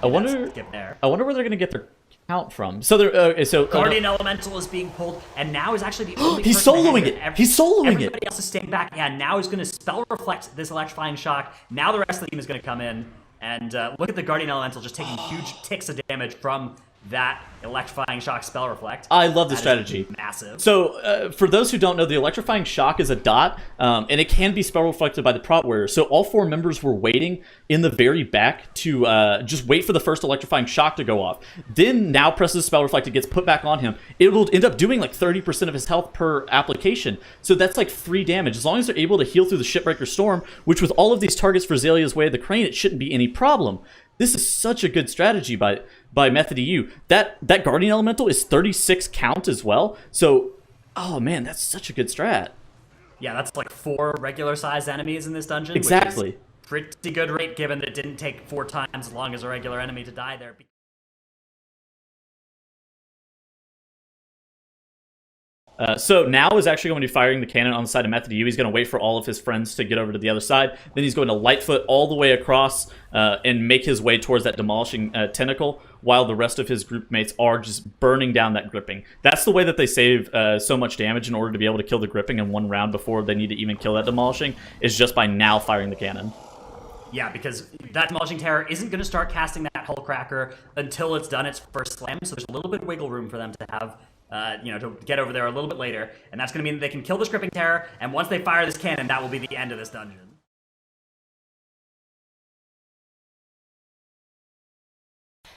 I wonder. I wonder where they're gonna get their count from. So they're Guardian Elemental is being pulled, and now is actually the only. He's soloing it. He's soloing it. Everybody else is staying back. Yeah, now he's going to spell reflect this electrifying shock. Now the rest of the team is going to come in, and look at the Guardian Elemental just taking huge ticks of damage from that electrifying shock spell reflect. I love the strategy. Massive. So for those who don't know, the electrifying shock is a dot, and it can be spell reflected by the prot wearer. So all 4 members were waiting in the very back to just wait for the first electrifying shock to go off. Then now presses spell reflect, it gets put back on him. It will end up doing like 30% of his health per application. So that's like free damage. As long as they're able to heal through the Shipbreaker Storm, which with all of these targets for Zalia's Way of the Crane, it shouldn't be any problem. This is such a good strategy by Method EU. That Guardian Elemental is 36 count as well. So, oh man, that's such a good strat. Yeah, that's like 4 regular sized enemies in this dungeon. Exactly. Which is pretty good rate given that it didn't take 4 times as long as a regular enemy to die there. So now is actually going to be firing the cannon on the side of Method U. He's going to wait for all of his friends to get over to the other side. Then he's going to Lightfoot all the way across and make his way towards that demolishing tentacle, while the rest of his group mates are just burning down that gripping. That's the way that they save so much damage in order to be able to kill the gripping in 1 round before they need to even kill that demolishing, is just by now firing the cannon. Yeah, because that Demolishing Terror isn't going to start casting that Hull Cracker until it's done its first slam, so there's a little bit of wiggle room for them to have, to get over there a little bit later, and that's going to mean that they can kill this Gripping Terror, and once they fire this cannon, that will be the end of this dungeon.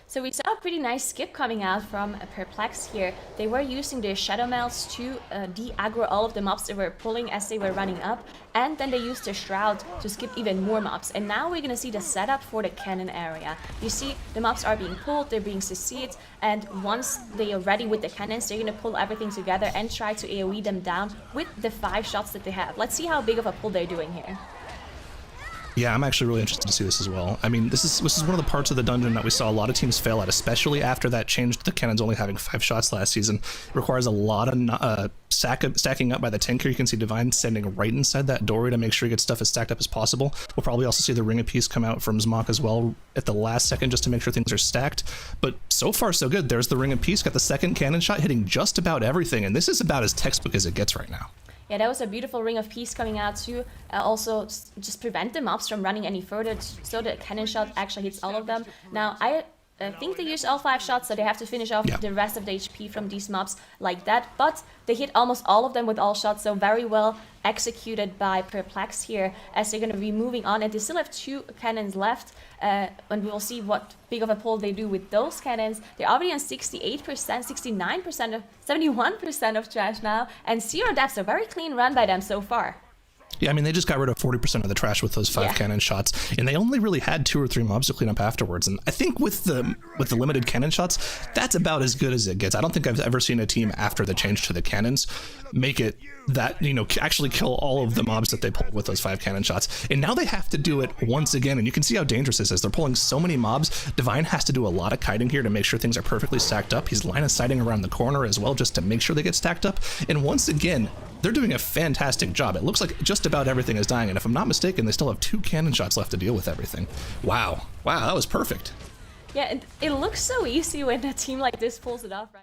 So we saw a pretty nice skip coming out from Perplex here. They were using their Shadow Melts to de-aggro all of the mobs they were pulling as they were running up, and then they used their Shroud to skip even more mobs. And now we're gonna see the setup for the cannon area. You see the mobs are being pulled, they're being CC'd, and once they are ready with the cannons, they're gonna pull everything together and try to AoE them down with the 5 shots that they have. Let's see how big of a pull they're doing here. Yeah, I'm actually really interested to see this as well. I mean, this is one of the parts of the dungeon that we saw a lot of teams fail at, especially after that change to the cannons only having 5 shots last season. It requires a lot of stacking up by the tanker. You can see Divine standing right inside that doorway to make sure he gets stuff as stacked up as possible. We'll probably also see the Ring of Peace come out from Zmok as well at the last second just to make sure things are stacked. But so far so good. There's the Ring of Peace, got the second cannon shot hitting just about everything, and this is about as textbook as it gets right now. Yeah, that was a beautiful Ring of Peace coming out to also just prevent the mobs from running any further, so the cannon shot actually hits all of them. Now, I think they used all 5 shots, so they have to finish off the rest of the HP from these mobs like that, but they hit almost all of them with all shots, so very well executed by Perplex here, as they're going to be moving on, and they still have 2 cannons left, and we will see what big of a pull they do with those cannons. They're already on 68%, 69%, 71% of trash now, and 0 deaths, so very clean run by them so far. Yeah, I mean, they just got rid of 40% of the trash with those 5 cannon shots, and they only really had 2 or 3 mobs to clean up afterwards. And I think with the limited cannon shots, that's about as good as it gets. I don't think I've ever seen a team after the change to the cannons make it that, actually kill all of the mobs that they pulled with those 5 cannon shots. And now they have to do it once again, and you can see how dangerous this is. They're pulling so many mobs. Divine has to do a lot of kiting here to make sure things are perfectly stacked up. He's line of sighting around the corner as well just to make sure they get stacked up. And once again, they're doing a fantastic job. It looks like just about everything is dying, and if I'm not mistaken, they still have 2 cannon shots left to deal with everything. Wow, that was perfect. Yeah, it looks so easy when a team like this pulls it off, right?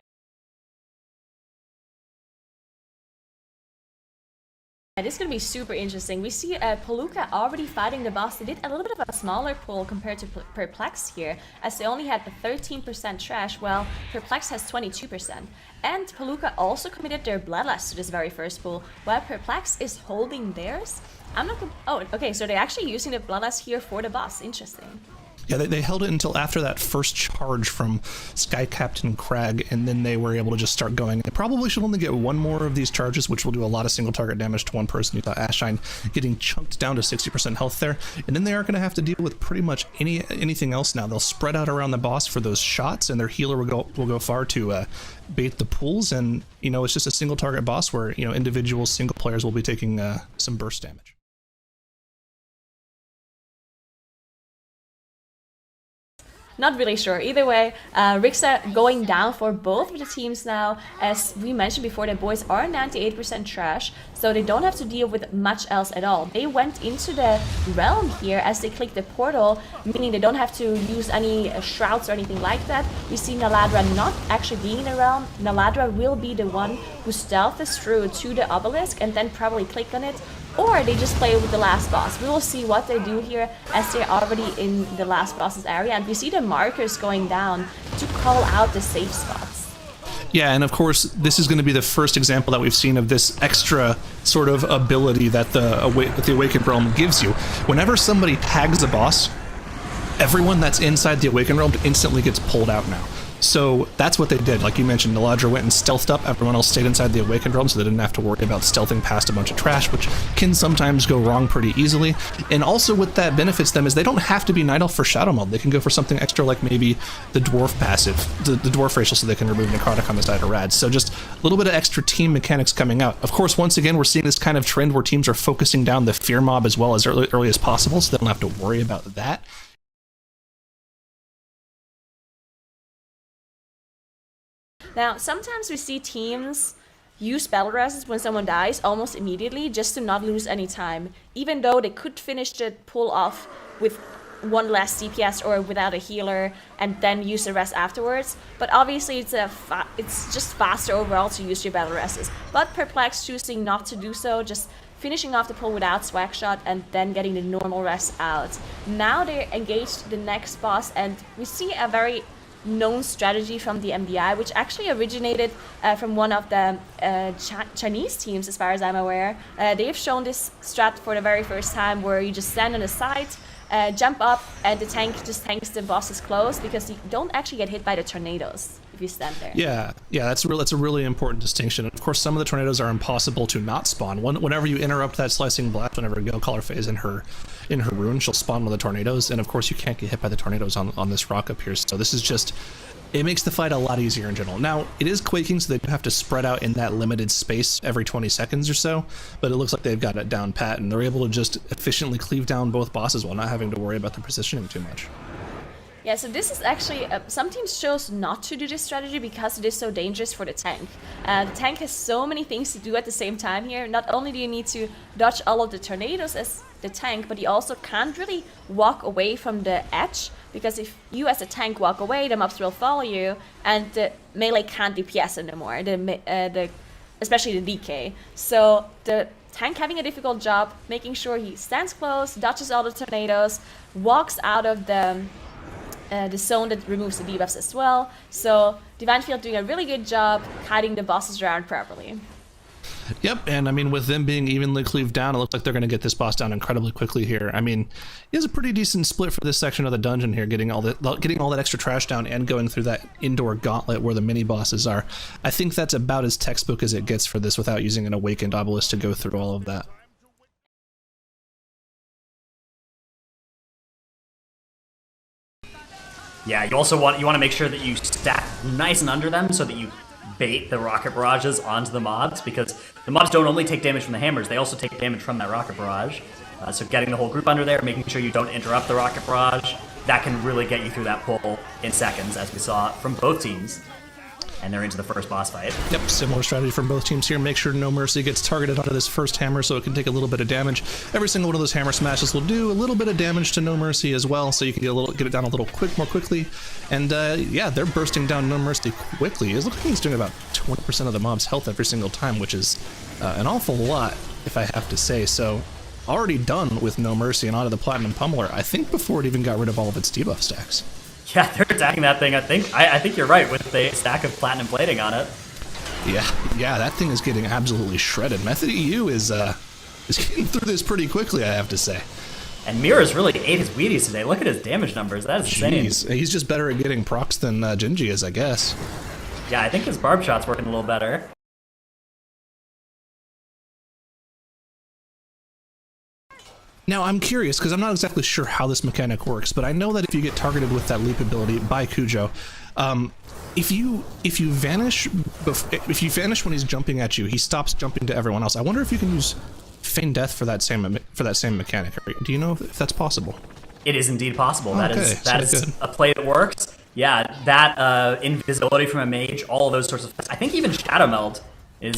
This is going to be super interesting. We see Palooka already fighting the boss. They did a little bit of a smaller pull compared to Perplex here, as they only had a 13% trash, while Perplex has 22%. And Palooka also committed their Bloodlust to this very first pull, while Perplex is holding theirs. I'm not gonna... Oh, okay, so they're actually using the Bloodlust here for the boss. Interesting. Yeah, they held it until after that first charge from Sky Captain Crag, and then they were able to just start going. They probably should only get 1 more of these charges, which will do a lot of single target damage to 1 person. You saw Ashine getting chunked down to 60% health there, and then they aren't going to have to deal with pretty much anything else now. They'll spread out around the boss for those shots, and their healer will go far to bait the pulls, and it's just a single target boss where individual single players will be taking some burst damage. not really sure. Either way, Rixa going down for both of the teams now. As we mentioned before, the boys are 98% trash, so they don't have to deal with much else at all. They went into the realm here as they clicked the portal, meaning they don't have to use any shrouds or anything like that. We see Naladra not actually being in the realm. Naladra will be the one who stealths through to the obelisk and then probably click on it, or they just play with the last boss. We will see what they do here as they're already in the last boss's area, and we see the markers going down to call out the safe spots. Yeah, and of course, this is going to be the first example that we've seen of this extra sort of ability that the Awakened Realm gives you. Whenever somebody tags a boss, everyone that's inside the Awakened Realm instantly gets pulled out now. So that's what they did. Like you mentioned, Naladra went and stealthed up. Everyone else stayed inside the Awakened Realm, so they didn't have to worry about stealthing past a bunch of trash, which can sometimes go wrong pretty easily. And also what that benefits them is they don't have to be Night Elf for Shadow Mode. They can go for something extra like maybe the Dwarf passive, the Dwarf racial, so they can remove Necrotic on the side of Rad. So just a little bit of extra team mechanics coming out. Of course, once again, we're seeing this kind of trend where teams are focusing down the Fear Mob as well as early as possible, so they don't have to worry about that. Now, sometimes we see teams use battle rests when someone dies almost immediately just to not lose any time, even though they could finish the pull off with one less CPS or without a healer and then use the rest afterwards. But obviously it's just faster overall to use your battle rests. But Perplex choosing not to do so, just finishing off the pull without swag shot and then getting the normal rest out. Now they're engaged the next boss, and we see a very known strategy from the MDI, which actually originated from one of the Chinese teams, as far as I'm aware. They've shown this strat for the very first time, where you just stand on the side, jump up, and the tank just tanks the boss's close, because you don't actually get hit by the tornadoes if you stand there. Yeah, that's a really important distinction. Of course, some of the tornadoes are impossible to not spawn. Whenever you interrupt that slicing blast, whenever Gale Caller phase in her rune, she'll spawn one of the tornadoes, and of course you can't get hit by the tornadoes on this rock up here. So this is just, it makes the fight a lot easier in general. Now, it is quaking, so they do have to spread out in that limited space every 20 seconds or so, but it looks like they've got it down pat, and they're able to just efficiently cleave down both bosses while not having to worry about the positioning too much. Yeah, so this is actually, some teams chose not to do this strategy because it is so dangerous for the tank. The tank has so many things to do at the same time here. Not only do you need to dodge all of the tornadoes as the tank, but you also can't really walk away from the edge, because if you as a tank walk away, the mobs will follow you, and the melee can't DPS anymore, especially the DK. So the tank having a difficult job, making sure he stands close, dodges all the tornadoes, walks out of the zone that removes the debuffs as well. So Divine Field doing a really good job hiding the bosses around properly. Yep, and I mean, with them being evenly cleaved down, it looks like they're going to get this boss down incredibly quickly here. I mean, he has a pretty decent split for this section of the dungeon here, getting all that extra trash down and going through that indoor gauntlet where the mini bosses are. I think that's about as textbook as it gets for this without using an Awakened Obelisk to go through all of that. Yeah, you also want to make sure that you stack nice and under them so that you bait the rocket barrages onto the mobs, because the mobs don't only take damage from the hammers, they also take damage from that rocket barrage. So getting the whole group under there, making sure you don't interrupt the rocket barrage, that can really get you through that pull in seconds, as we saw from both teams. And they're into the first boss fight. Yep, similar strategy from both teams here. Make sure No Mercy gets targeted onto this first hammer so it can take a little bit of damage. Every single one of those hammer smashes will do a little bit of damage to No Mercy as well, so you can get it down a little more quickly. And yeah, they're bursting down No Mercy quickly. It looks like he's doing about 20% of the mob's health every single time, which is an awful lot, if I have to say so. Already done with No Mercy and onto the Platinum Pummeler, I think before it even got rid of all of its debuff stacks. Yeah, they're attacking that thing. I think you're right, with the stack of platinum plating on it. Yeah, that thing is getting absolutely shredded. Method EU is getting through this pretty quickly, I have to say. And Mira's really ate his Wheaties today. Look at his damage numbers. That is insane. Jeez, he's just better at getting procs than Gingy is, I guess. Yeah, I think his barb shot's working a little better. Now, I'm curious, because I'm not exactly sure how this mechanic works, but I know that if you get targeted with that leap ability by Cujo, if you vanish when he's jumping at you, he stops jumping to everyone else. I wonder if you can use feign death for that same mechanic. Do you know if that's possible? It is indeed possible. Okay, That is good. a play that works. Yeah, that invisibility from a mage, all of those sorts of things. I think even Shadow Meld is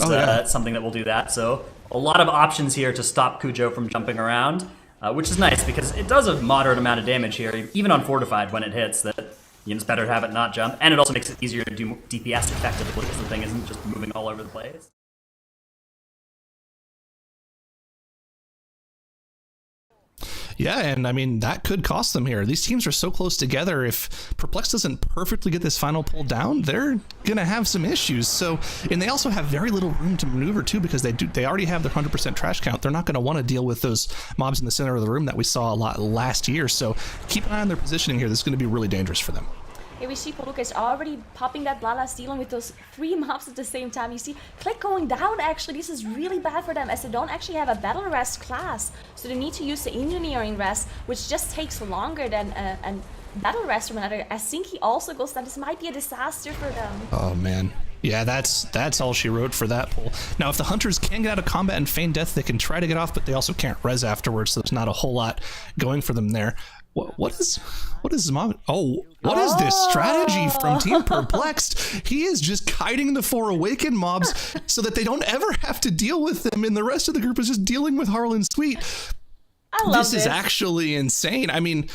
something that will do that. So a lot of options here to stop Cujo from jumping around, which is nice because it does a moderate amount of damage here, even on Fortified when it hits. That it's better to have it not jump, and it also makes it easier to do DPS effectively because the thing isn't just moving all over the place. Yeah, and I mean, that could cost them here. These teams are so close together. If Perplex doesn't perfectly get this final pull down, they're going to have some issues. So, and they also have very little room to maneuver too, because they already have their 100% trash count. They're not going to want to deal with those mobs in the center of the room that we saw a lot last year. So keep an eye on their positioning here. This is going to be really dangerous for them. Here we see Palooka is already popping that Blala's dealing with those 3 mobs at the same time. You see Click going down actually. This is really bad for them as they don't actually have a battle rest class. So they need to use the engineering rest, which just takes longer than a battle rest from another. As Sinky also goes down, this might be a disaster for them. Oh man. Yeah, that's all she wrote for that pull. Now, if the hunters can get out of combat and feign death, they can try to get off, but they also can't res afterwards, so there's not a whole lot going for them there. What is Zmog? Oh, what is this strategy from Team Perplexed? He is just kiting the 4 awakened mobs so that they don't ever have to deal with them, and the rest of the group is just dealing with Harlan Sweet. I love this. This is actually insane. I mean,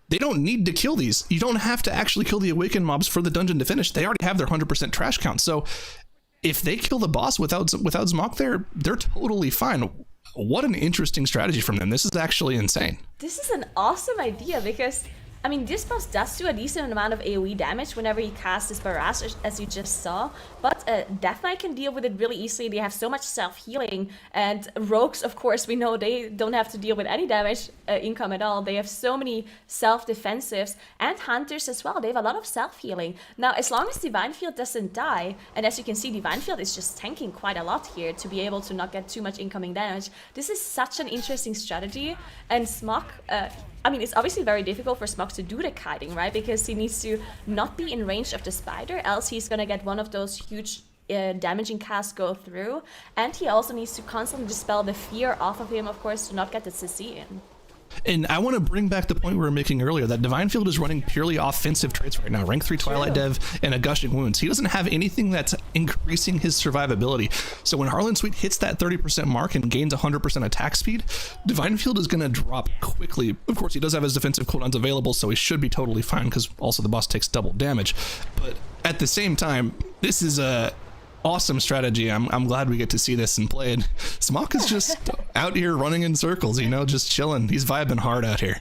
they don't need to kill these. You don't have to actually kill the awakened mobs for the dungeon to finish. They already have their 100% trash count. So if they kill the boss without Zmog there, they're totally fine. What an interesting strategy from them. This is actually insane. This is an awesome idea because, I mean, this boss does do a decent amount of AoE damage whenever he casts his barrage, as you just saw. But Death Knight can deal with it really easily. They have so much self-healing. And Rogues, of course, we know they don't have to deal with any damage income at all. They have so many self-defensives. And Hunters as well. They have a lot of self-healing. Now, as long as Divine Field doesn't die, and as you can see, Divine Field is just tanking quite a lot here to be able to not get too much incoming damage. This is such an interesting strategy. And Smok... I mean, it's obviously very difficult for Smok to do the kiting, right? Because he needs to not be in range of the spider, else he's gonna get one of those huge damaging casts go through. And he also needs to constantly dispel the fear off of him, of course, to not get the CC in. And I want to bring back the point we were making earlier, that Divine Field is running purely offensive traits right now. Rank 3 Twilight Dev and a Gushing Wounds. He doesn't have anything that's increasing his survivability. So when Harlan Sweet hits that 30% mark and gains 100% attack speed, Divine Field is going to drop quickly. Of course, he does have his defensive cooldowns available, so he should be totally fine, because also the boss takes double damage. But at the same time, this is a awesome strategy. I'm glad we get to see this and play it. Smok is just out here running in circles, you know, just chilling. He's vibing hard out here.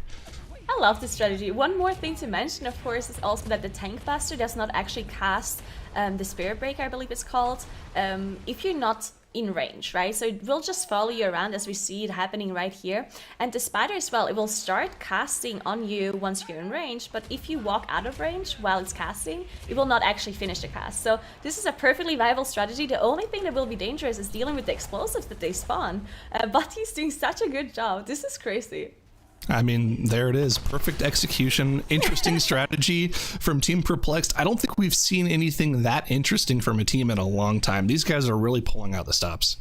I love this strategy. One more thing to mention, of course, is also that the Tank Blaster does not actually cast the Spirit Breaker, I believe it's called, if you're not in range, right? So it will just follow you around, as we see it happening right here. And the spider as well, it will start casting on you once you're in range, but if you walk out of range while it's casting, it will not actually finish the cast. So this is a perfectly viable strategy. The only thing that will be dangerous is dealing with the explosives that they spawn, but he's doing such a good job. This is crazy. I mean, there it is. Perfect execution. Interesting strategy from Team Perplexed. I don't think we've seen anything that interesting from a team in a long time. These guys are really pulling out the stops.